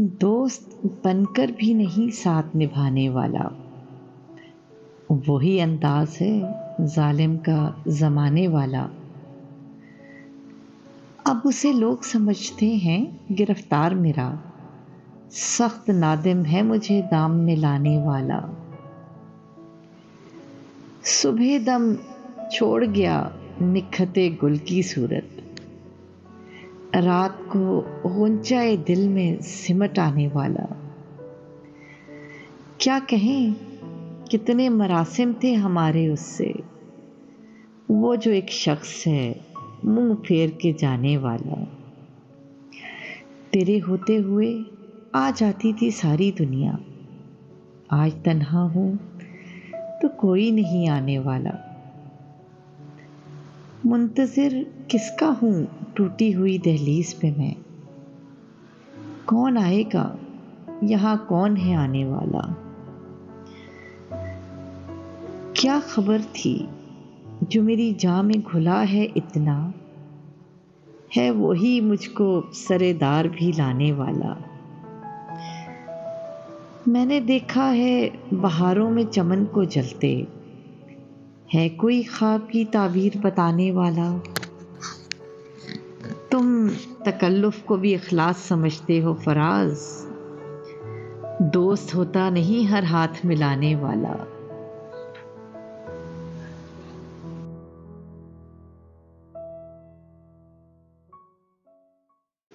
دوست بن کر بھی نہیں ساتھ نبھانے والا، وہی انداز ہے ظالم کا زمانے والا۔ اب اسے لوگ سمجھتے ہیں گرفتار میرا، سخت نادم ہے مجھے دام میں لانے والا۔ صبح دم چھوڑ گیا نکھتے گل کی صورت، رات کو غنچۂ دل میں سمٹ آنے والا۔ کیا کہیں کتنے مراسم تھے ہمارے اس سے، وہ جو ایک شخص ہے منہ پھیر کے جانے والا۔ تیرے ہوتے ہوئے آ جاتی تھی ساری دنیا، آج تنہا ہوں تو کوئی نہیں آنے والا۔ منتظر کس کا ہوں ٹوٹی ہوئی دہلیز پہ میں، کون آئے گا یہاں کون ہے آنے والا۔ کیا خبر تھی جو میری جاں میں گھلا ہے اتنا، ہے وہی مجھ کو سرے دار بھی لانے والا۔ میں نے دیکھا ہے بہاروں میں چمن کو جلتے، ہے کوئی خواب کی تعبیر بتانے والا۔ تم تکلف کو بھی اخلاص سمجھتے ہو فراز، دوست ہوتا نہیں ہر ہاتھ ملانے والا۔